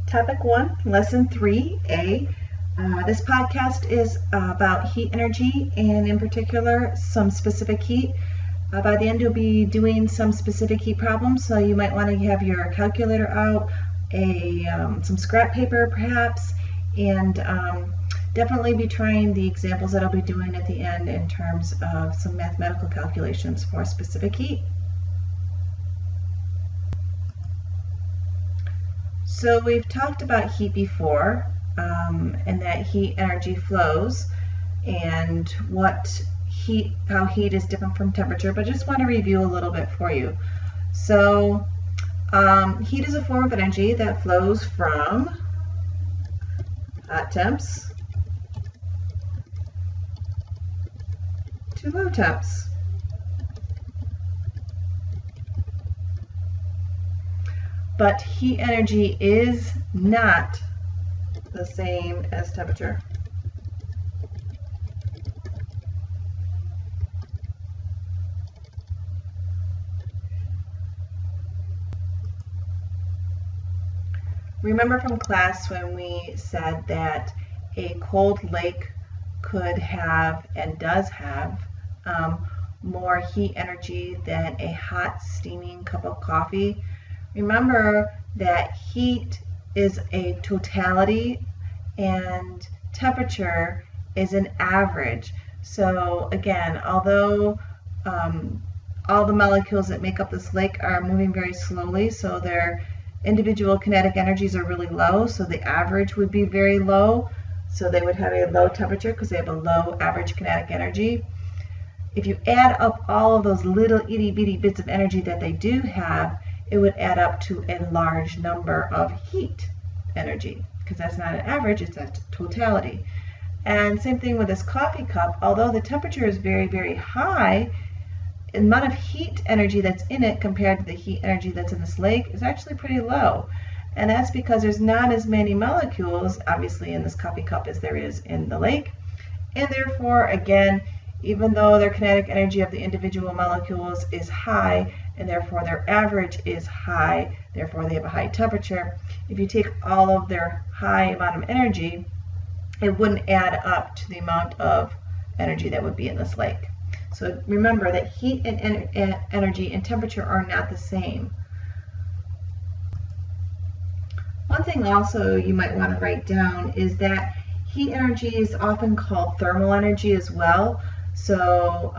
Topic 1, Lesson 3A. This podcast is about heat energy and in particular some specific heat. By the end you'll be doing some specific heat problems, so you might want to have your calculator out, some scrap paper perhaps, and definitely be trying the examples that I'll be doing at the end in terms of some mathematical calculations for specific heat. So we've talked about heat before, and that heat energy flows, and how heat is different from temperature, but I just want to review a little bit for you. So heat is a form of energy that flows from hot temps to low temps. But heat energy is not the same as temperature. Remember from class when we said that a cold lake could have and does have more heat energy than a hot steaming cup of coffee? Remember that heat is a totality and temperature is an average. So again, although all the molecules that make up this lake are moving very slowly, so their individual kinetic energies are really low, so the average would be very low. So they would have a low temperature because they have a low average kinetic energy. If you add up all of those little itty bitty bits of energy that they do have, it would add up to a large number of heat energy, because that's not an average, it's a totality. And same thing with this coffee cup. Although the temperature is very, very high, the amount of heat energy that's in it compared to the heat energy that's in this lake is actually pretty low. And that's because there's not as many molecules, obviously, in this coffee cup as there is in the lake. And therefore, again, even though their kinetic energy of the individual molecules is high, and therefore their average is high, therefore they have a high temperature, if you take all of their high amount of energy, it wouldn't add up to the amount of energy that would be in this lake. So remember that heat and energy and temperature are not the same. One thing also you might want to write down is that heat energy is often called thermal energy as well. So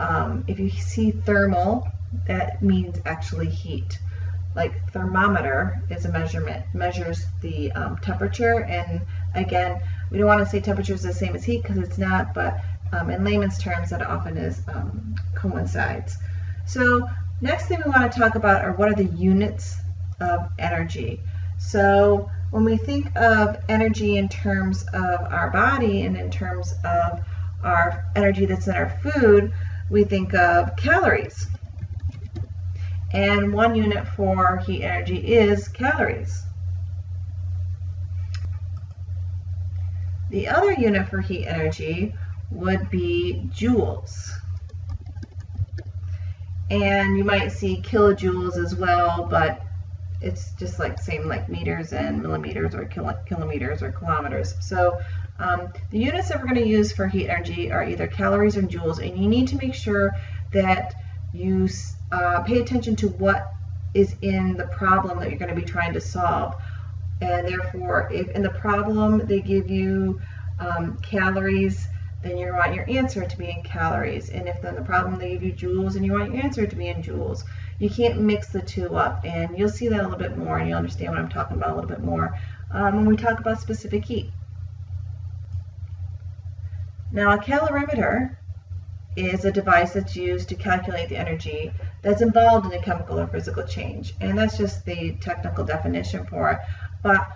if you see thermal, that means actually heat. Like thermometer is a measurement, measures the temperature, and again, we don't want to say temperature is the same as heat because it's not, but in layman's terms that often is coincides. So next thing we want to talk about are what are the units of energy. So when we think of energy in terms of our body and in terms of our energy that's in our food, we think of calories. And one unit for heat energy is calories. The other unit for heat energy would be joules. And you might see kilojoules as well, but it's just like same like meters and millimeters or kilometers or kilometers. So the units that we're going to use for heat energy are either calories or joules, and you need to make sure that you pay attention to what is in the problem that you're going to be trying to solve. And therefore, if in the problem they give you calories, then you want your answer to be in calories. And if in the problem they give you joules, and you want your answer to be in joules. You can't mix the two up, and you'll see that a little bit more, and you'll understand what I'm talking about a little bit more when we talk about specific heat. Now, a calorimeter is a device that's used to calculate the energy that's involved in a chemical or physical change, and that's just the technical definition for it. But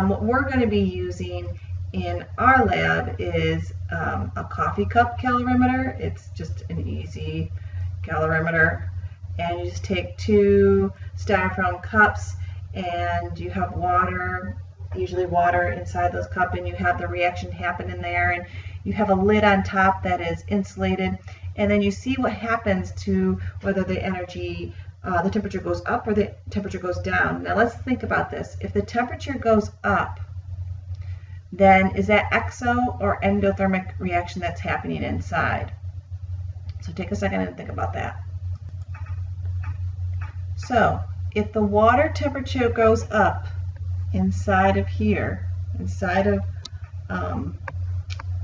what we're going to be using in our lab is a coffee cup calorimeter. It's just an easy calorimeter, and you just take 2 styrofoam cups and you have water, usually water inside those cups, and you have the reaction happen in there, and you have a lid on top that is insulated, and then you see what happens to whether the energy, the temperature goes up or the temperature goes down. Now let's think about this. If the temperature goes up, then is that exo or endothermic reaction that's happening inside? So take a second and think about that. So if the water temperature goes up inside of here, inside of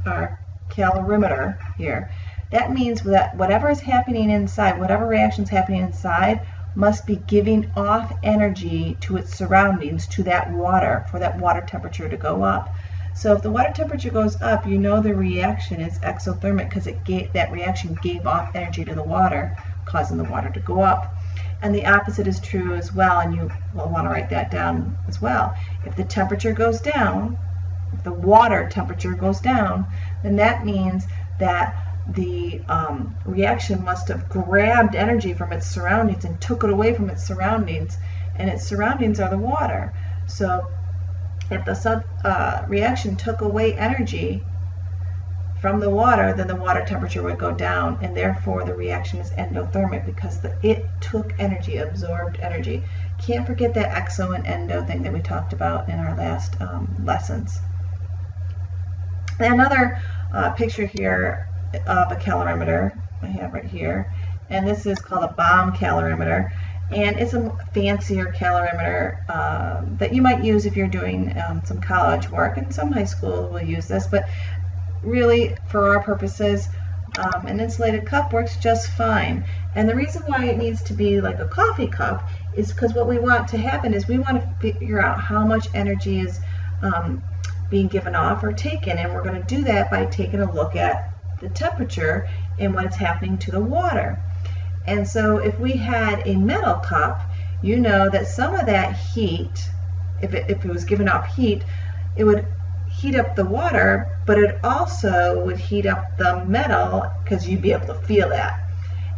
our calorimeter here, that means that whatever is happening inside, whatever reaction is happening inside, must be giving off energy to its surroundings, to that water, for that water temperature to go up. So if the water temperature goes up, you know the reaction is exothermic because that reaction gave off energy to the water, causing the water to go up. And the opposite is true as well, and you will want to write that down as well. If the temperature goes down, if the water temperature goes down, then that means that the reaction must have grabbed energy from its surroundings and took it away from its surroundings, and its surroundings are the water. So if the reaction took away energy from the water, then the water temperature would go down, and therefore the reaction is endothermic because it took energy, absorbed energy. Can't forget that exo and endo thing that we talked about in our last lessons. And another picture here of a calorimeter I have right here, and this is called a bomb calorimeter, and it's a fancier calorimeter that you might use if you're doing some college work, and some high school will use this, but really for our purposes an insulated cup works just fine. And the reason why it needs to be like a coffee cup is because what we want to happen is we want to figure out how much energy is being given off or taken, and we're going to do that by taking a look at the temperature and what's happening to the water. And so if we had a metal cup, you know that some of that heat, if it was giving off heat, it would heat up the water, but it also would heat up the metal because you'd be able to feel that.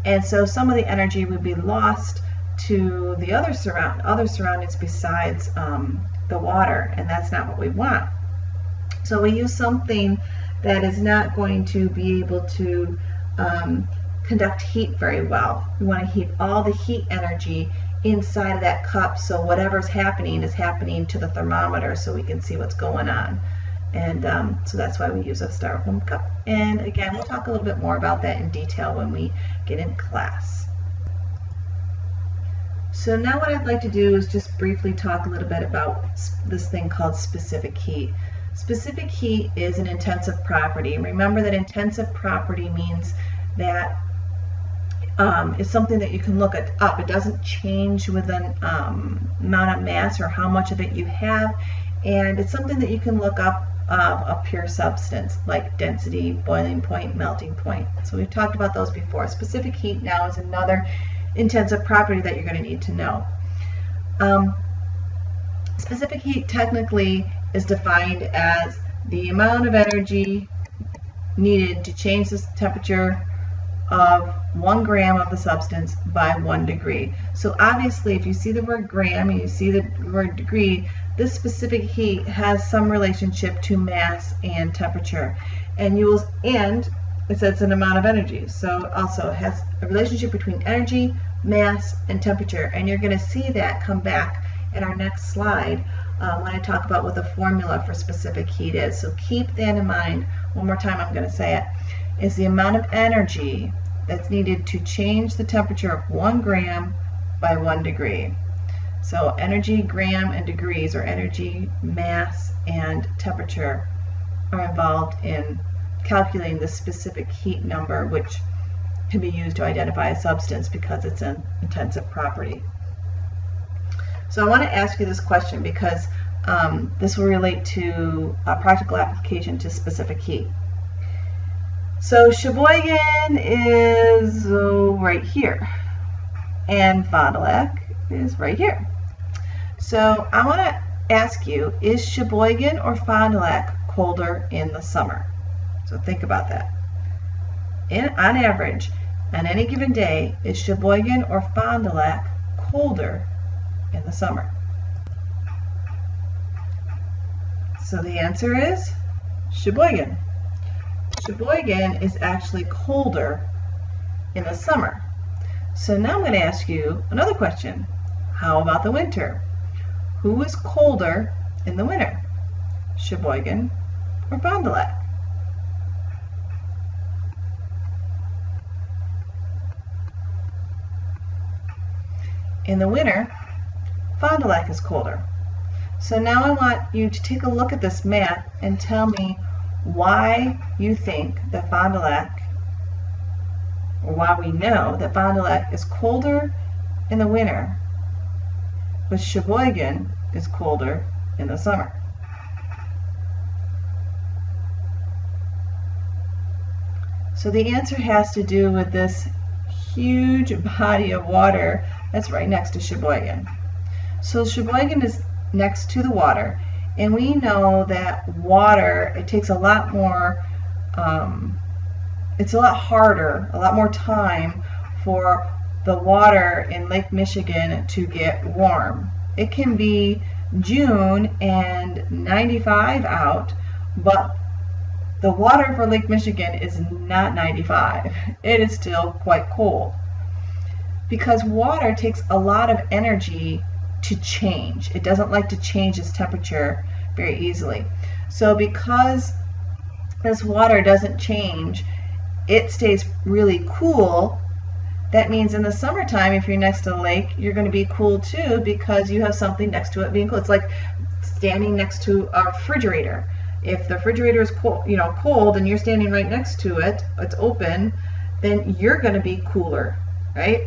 And so some of the energy would be lost to the other surroundings besides the water, and that's not what we want. So we use something that is not going to be able to conduct heat very well. We want to heat all the heat energy inside of that cup, so whatever's happening is happening to the thermometer so we can see what's going on. And so that's why we use a styrofoam cup. And again, we'll talk a little bit more about that in detail when we get in class. So now what I'd like to do is just briefly talk a little bit about this thing called specific heat. Specific heat is an intensive property. Remember that intensive property means that it's something that you can look up. It doesn't change with an amount of mass or how much of it you have, and it's something that you can look up a pure substance like density, boiling point, melting point. So we've talked about those before. Specific heat now is another intensive property that you're going to need to know. Specific heat technically is defined as the amount of energy needed to change the temperature of 1 gram of the substance by 1 degree. So obviously if you see the word gram and you see the word degree, this specific heat has some relationship to mass and temperature. And it says an amount of energy. So also it has a relationship between energy, mass, and temperature. And you're going to see that come back in our next slide when I talk about what the formula for specific heat is. So keep that in mind. One more time, I'm going to say it. Is the amount of energy that's needed to change the temperature of 1 gram by 1 degree. So energy, gram, and degrees, or energy, mass, and temperature, are involved in calculating the specific heat number, which can be used to identify a substance because it's an intensive property. So I want to ask you this question because this will relate to a practical application to specific heat. So Sheboygan is right here, and Fond du Lac is right here. So I want to ask you, is Sheboygan or Fond du Lac colder in the summer? So think about that. On average, on any given day, is Sheboygan or Fond du Lac colder in the summer? So the answer is Sheboygan. Sheboygan is actually colder in the summer. So now I'm going to ask you another question. How about the winter? Who is colder in the winter? Sheboygan or Fond du Lac? In the winter, Fond du Lac is colder. So now I want you to take a look at this map and tell me why you think that Fond du Lac, or why we know that Fond du Lac is colder in the winter, but Sheboygan is colder in the summer. So the answer has to do with this huge body of water that's right next to Sheboygan. So Sheboygan is next to the water, and we know that water, it takes a lot more, it's a lot harder, a lot more time for the water in Lake Michigan to get warm. It can be June and 95 out, but the water for Lake Michigan is not 95. It is still quite cold, because water takes a lot of energy to change. It doesn't like to change its temperature very easily. So because this water doesn't change, it stays really cool. That means in the summertime, if you're next to the lake, you're going to be cool too, because you have something next to it being cool. It's like standing next to a refrigerator. If the refrigerator is cold, cold, and you're standing right next to it, it's open, then you're going to be cooler, right?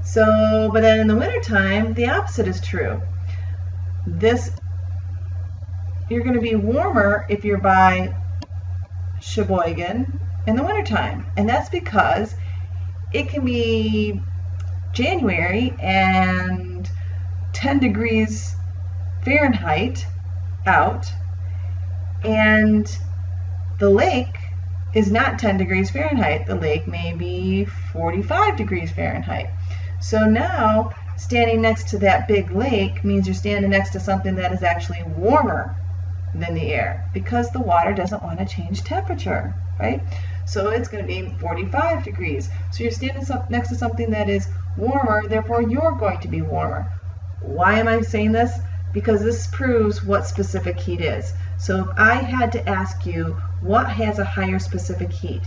So, but then in the wintertime, the opposite is true. You're going to be warmer if you're by Sheboygan in the wintertime. And that's because it can be January and 10 degrees Fahrenheit out, and the lake is not 10 degrees Fahrenheit. The lake may be 45 degrees Fahrenheit. So now, standing next to that big lake means you're standing next to something that is actually warmer than the air, because the water doesn't want to change temperature, right? So it's going to be 45 degrees. So you're standing next to something that is warmer, therefore you're going to be warmer. Why am I saying this? Because this proves what specific heat is. So if I had to ask you, what has a higher specific heat,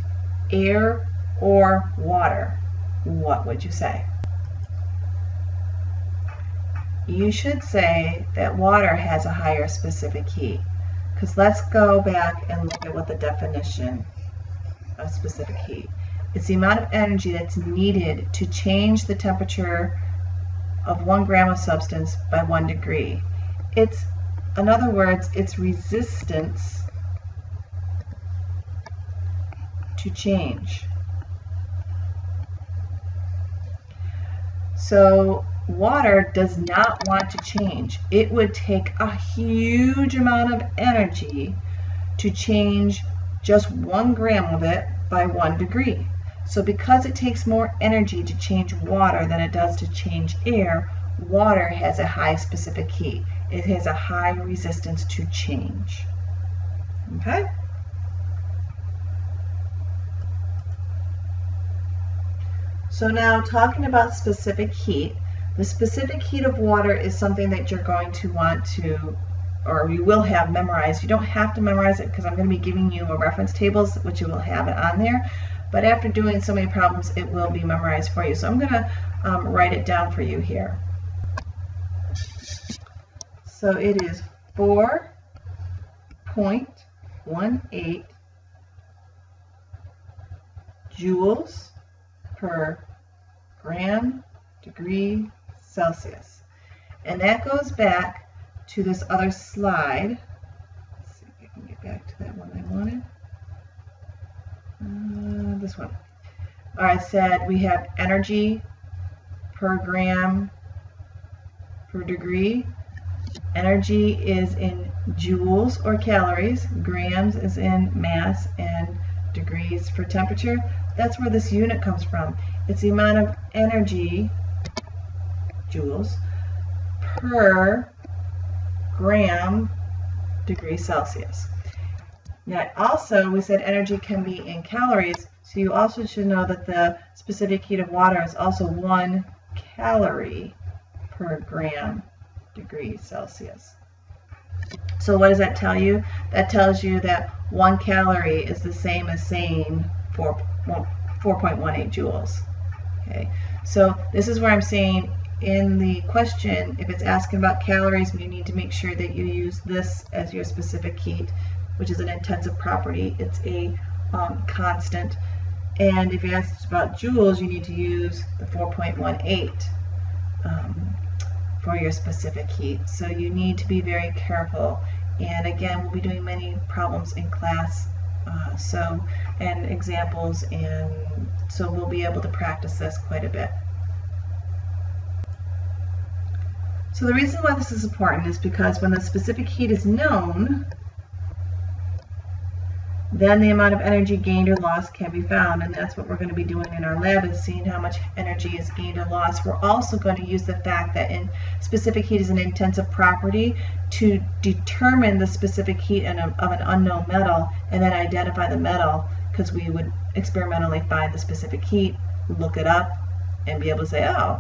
air or water, what would you say? You should say that water has a higher specific heat. Because let's go back and look at what the definition of specific heat. It's the amount of energy that's needed to change the temperature of 1 gram of substance by 1 degree. In other words, it's resistance to change. So water does not want to change. It would take a huge amount of energy to change just 1 gram of it by 1 degree. So because it takes more energy to change water than it does to change air, water has a high specific heat. It has a high resistance to change. Okay? So now, talking about specific heat, the specific heat of water is something that you're going to want to, or you will have memorized. You don't have to memorize it, because I'm going to be giving you a reference tables, which you will have it on there. But after doing so many problems, it will be memorized for you. So I'm going to write it down for you here. So it is 4.18 joules per gram degree Celsius. And that goes back to this other slide. Let's see if I can get back to that one I wanted. This one. I said we have energy per gram per degree. Energy is in joules or calories, grams is in mass, and degrees for temperature. That's where this unit comes from. It's the amount of energy, joules, per gram degree Celsius. Now also, we said energy can be in calories, so you also should know that the specific heat of water is also 1 calorie per gram degree Celsius. So what does that tell you? That tells you that 1 calorie is the same as saying 4.18 joules. Okay, so this is where I'm saying in the question, if it's asking about calories, you need to make sure that you use this as your specific heat, which is an intensive property. It's a constant. And if you ask about joules, you need to use the 4.18 for your specific heat. So you need to be very careful. And again, we'll be doing many problems in class, and examples, and so we'll be able to practice this quite a bit. So the reason why this is important is because when the specific heat is known, then the amount of energy gained or lost can be found, and that's what we're going to be doing in our lab, is seeing how much energy is gained or lost. We're also going to use the fact that specific heat is an intensive property to determine the specific heat of an unknown metal, and then identify the metal, because we would experimentally find the specific heat, look it up, and be able to say, oh,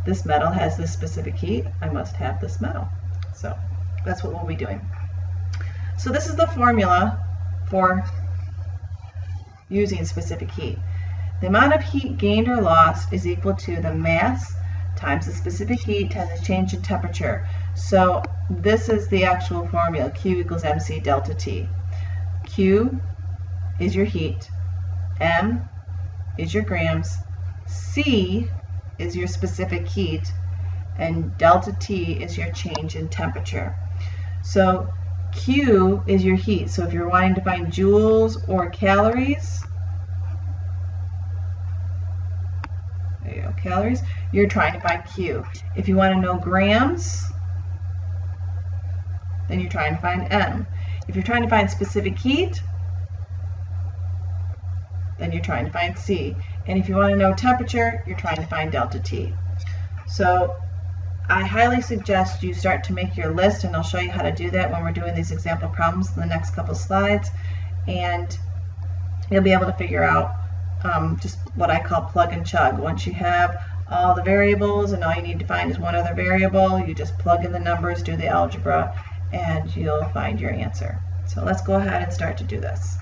this metal has this specific heat, I must have this metal. So that's what we'll be doing. So this is the formula for using specific heat. The amount of heat gained or lost is equal to the mass times the specific heat times the change in temperature. So this is the actual formula, Q equals mc delta T. Q is your heat, M is your grams, C is your specific heat, and delta T is your change in temperature. So Q is your heat. So if you're wanting to find joules or calories, there you go, calories, you're trying to find Q. If you want to know grams, then you're trying to find M. If you're trying to find specific heat, then you're trying to find C. And if you want to know temperature, you're trying to find delta T. So I highly suggest you start to make your list, and I'll show you how to do that when we're doing these example problems in the next couple slides, and you'll be able to figure out just what I call plug and chug. Once you have all the variables and all you need to find is one other variable, you just plug in the numbers, do the algebra, and you'll find your answer. So let's go ahead and start to do this.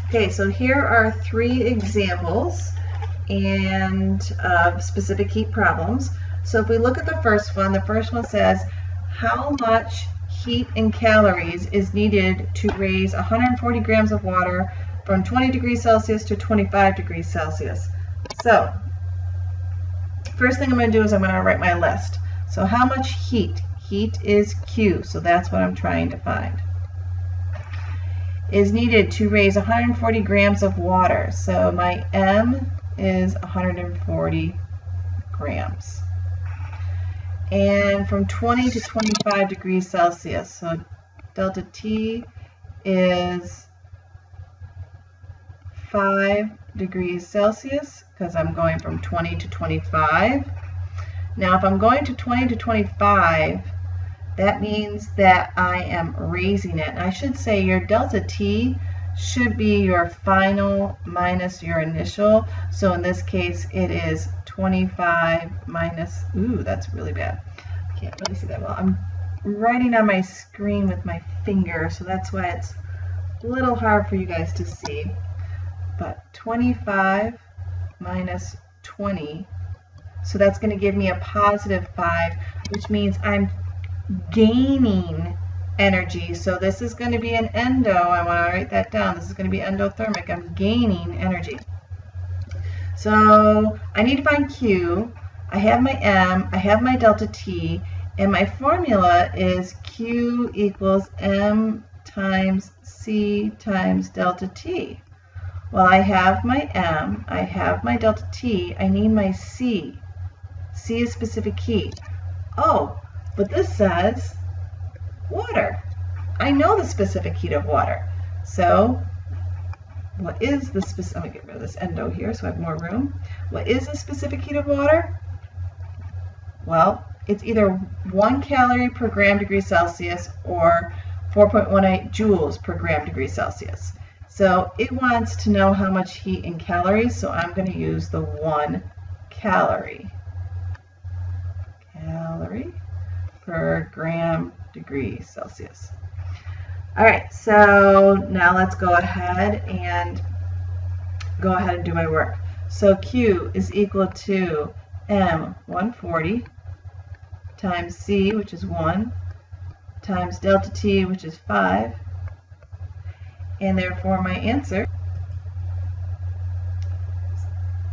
Okay, so here are 3 examples and specific heat problems. So if we look at the first one says, how much heat in calories is needed to raise 140 grams of water from 20 degrees Celsius to 25 degrees Celsius. So first thing I'm going to do is I'm going to write my list. So how much heat? Heat is Q, so that's what I'm trying to find. Is needed to raise 140 grams of water. So my M is 140 grams. And from 20 to 25 degrees Celsius. So delta T is 5 degrees Celsius, because I'm going from 20 to 25. Now if I'm going to 20 to 25, that means that I am raising it. And I should say your delta T should be your final minus your initial. So in this case, it is 25 minus, ooh, that's really bad. I can't really see that well. I'm writing on my screen with my finger, so that's why it's a little hard for you guys to see. But 25 minus 20, so that's going to give me a positive 5, which means I'm gaining energy. So this is going to be an endo. I want to write that down. This is going to be endothermic. I'm gaining energy. So I need to find Q. I have my M. I have my delta T. And my formula is Q equals M times C times delta T. Well, I have my M. I have my delta T. I need my C. C is specific heat. Oh, but this says water. I know the specific heat of water. So what is the specific, I'm going to get rid of this endo here so I have more room. What is the specific heat of water? Well, it's either 1 calorie per gram degree Celsius or 4.18 joules per gram degree Celsius. So it wants to know how much heat in calories, so I'm going to use the 1 calorie. Calorie per gram degree Celsius. All right, so now let's go ahead and do my work. So Q is equal to M 140 times C, which is 1, times delta T, which is 5, and therefore my answer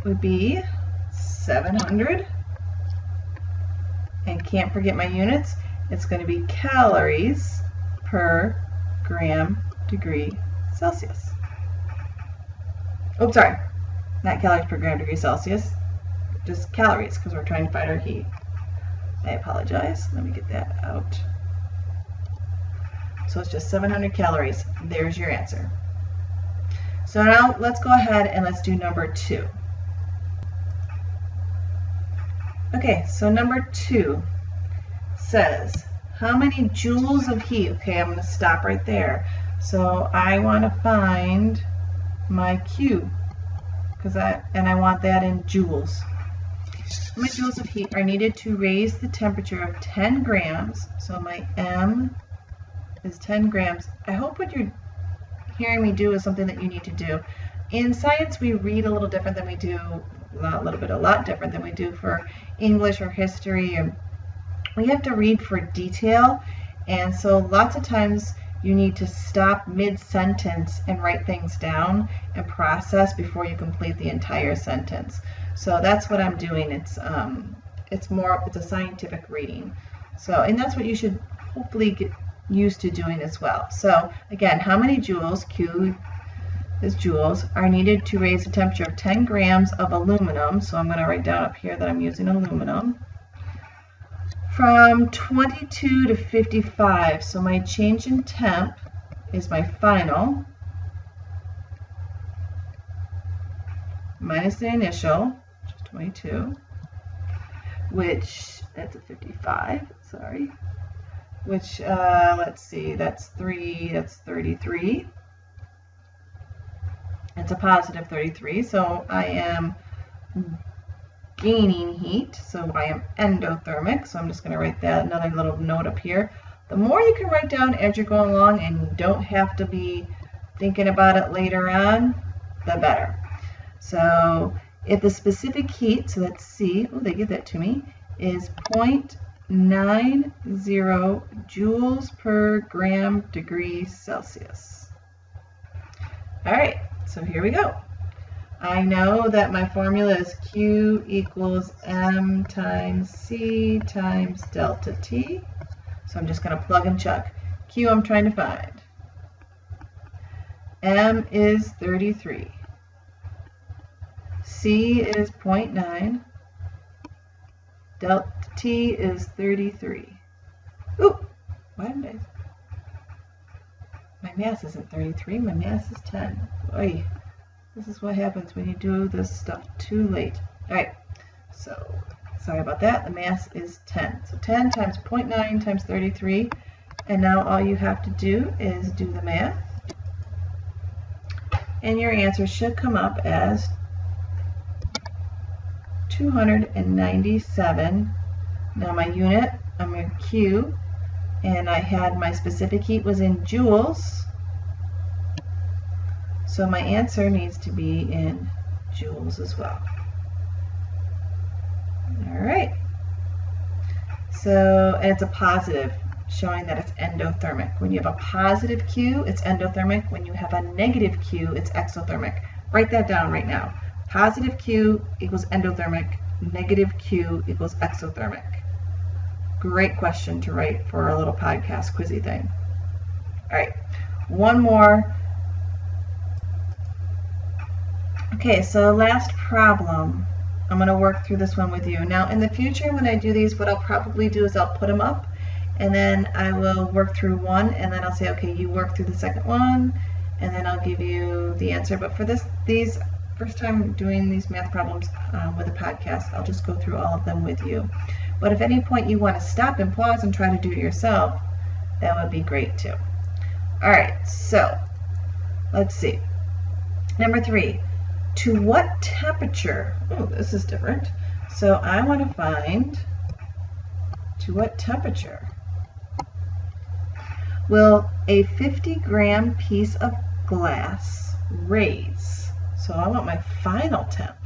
would be 700, and can't forget my units, it's going to be calories per gram degree Celsius. Oh, sorry, not calories per gram degree Celsius, just calories, because we're trying to find our heat. I apologize, let me get that out. So it's just 700 calories. There's your answer. So now let's go ahead and let's do number 2. Okay, so number 2 says, how many joules of heat? Okay, I'm going to stop right there. So I want to find my Q, and I want that in joules. How many joules of heat are needed to raise the temperature of 10 grams? So my M is 10 grams. I hope what you're hearing me do is something that you need to do. In science, we read a little different than we do, a lot different than we do for English or history. And we have to read for detail, and so lots of times you need to stop mid-sentence and write things down and process before you complete the entire sentence. So that's what I'm doing. It's a scientific reading. So, and that's what you should hopefully get used to doing as well. So again, how many joules, Q is joules, are needed to raise the temperature of 10 grams of aluminum? So I'm going to write down up here that I'm using aluminum. From 22 to 55, so my change in temp is my final minus the initial, which is 22, which, that's a 55, sorry, which, let's see, that's 33. It's a positive 33, so I am gaining heat, so I am endothermic, so I'm just going to write that, another little note up here. The more you can write down as you're going along and you don't have to be thinking about it later on, the better. So if the specific heat, so that's C, oh, they give that to me, is 0.90 joules per gram degree Celsius. All right, so here we go. I know that my formula is Q equals M times C times delta T. So I'm just going to plug and chug. Q I'm trying to find. M is 33. C is 0.9. Delta T is 33. Ooh, why did I? My mass isn't 33, my mass is 10. Oy. This is what happens when you do this stuff too late. All right, so sorry about that. The mass is 10. So 10 times 0.9 times 33. And now all you have to do is do the math. And your answer should come up as 297. Now my unit, I'm in Q, and I had my specific heat was in joules. So my answer needs to be in joules as well. All right. So, and it's a positive, showing that it's endothermic. When you have a positive Q, it's endothermic. When you have a negative Q, it's exothermic. Write that down right now. Positive Q equals endothermic. Negative Q equals exothermic. Great question to write for a little podcast quizzy thing. All right, one more. Okay, so last problem. I'm going to work through this one with you. Now, in the future, when I do these, what I'll probably do is I'll put them up, and then I will work through one, and then I'll say, okay, you work through the second one, and then I'll give you the answer. But for these first time doing these math problems with a podcast, I'll just go through all of them with you. But if at any point you want to stop and pause and try to do it yourself, that would be great too. All right, so let's see. Number 3. To what temperature, oh, this is different. So I want to find, to To what temperature will a 50-gram piece of glass raise? So I want my final temp.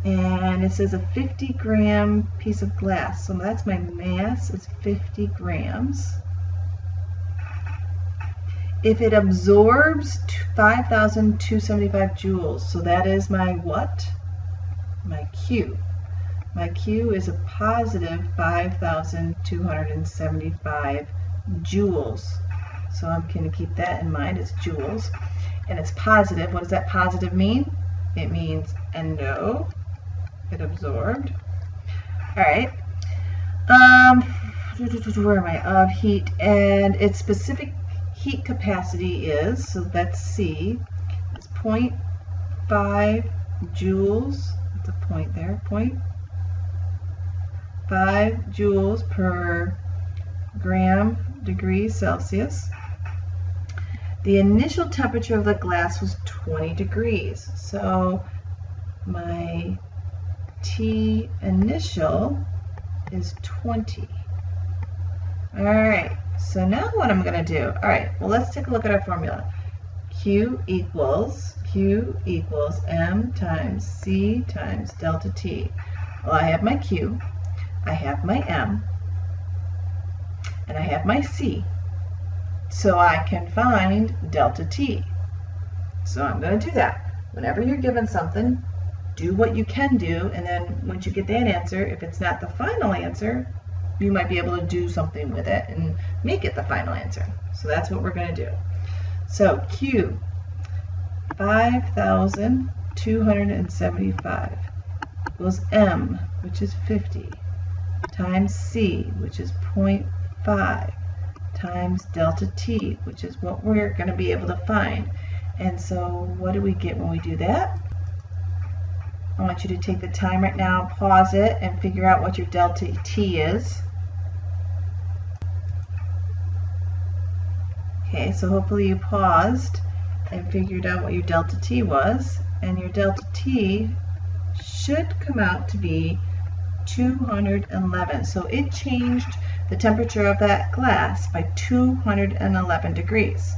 And it says a 50-gram piece of glass. So that's my mass is 50 grams. If it absorbs 5,275 joules, so that is my what? My Q. My Q is a positive 5,275 joules. So I'm going to keep that in mind. It's joules. And it's positive. What does that positive mean? It means endo. It absorbed. All right. Where am I? Of heat. And its specific heat capacity is, so that's C, it's 0.5 joules. That's a point there. 0.5 joules per gram degree Celsius. The initial temperature of the glass was 20 degrees. So my T initial is 20. All right, so now what I'm going to do, all right, well, let's take a look at our formula. Q equals M times C times delta T. Well, I have my Q, I have my M, and I have my C. So I can find delta T. So I'm going to do that. Whenever you're given something, do what you can do, and then once you get that answer, if it's not the final answer, you might be able to do something with it and make it the final answer. So that's what we're going to do. So Q, 5,275 equals M, which is 50, times C, which is 0.5, times delta T, which is what we're going to be able to find. And so what do we get when we do that? I want you to take the time right now, pause it, and figure out what your delta T is. Okay, so hopefully you paused and figured out what your delta T was, and your delta T should come out to be 211. So it changed the temperature of that glass by 211 degrees.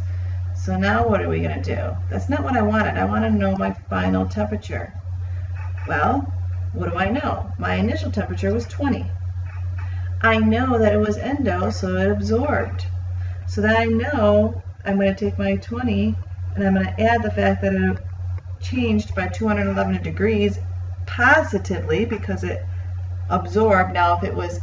So now what are we going to do? That's not what I wanted. I want to know my final temperature. Well, what do I know? My initial temperature was 20. I know that it was endo, so it absorbed. So then I know I'm going to take my 20 and I'm going to add the fact that it changed by 211 degrees positively because it absorbed. Now if it was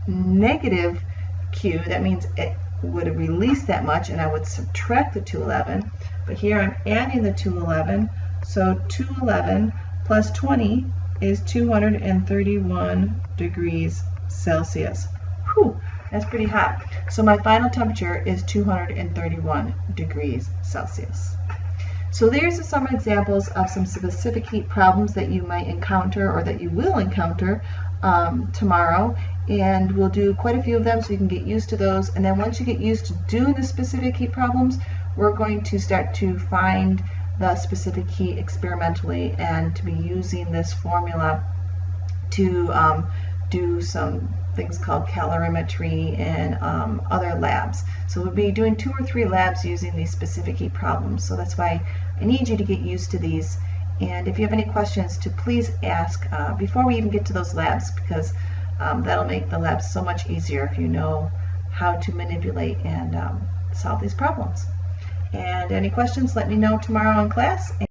negative Q, that means it would have released that much and I would subtract the 211. But here I'm adding the 211, so 211 plus 20 is 231 degrees Celsius. Whew, that's pretty hot. So my final temperature is 231 degrees Celsius. So there's some examples of some specific heat problems that you might encounter or that you will encounter tomorrow, and we'll do quite a few of them so you can get used to those. And then once you get used to doing the specific heat problems, we're going to start to find the specific heat experimentally and to be using this formula to do some things called calorimetry and other labs. So we'll be doing 2 or 3 labs using these specific heat problems. So that's why I need you to get used to these. And if you have any questions, to please ask before we even get to those labs, because that'll make the labs so much easier if you know how to manipulate and solve these problems. And any questions, let me know tomorrow in class.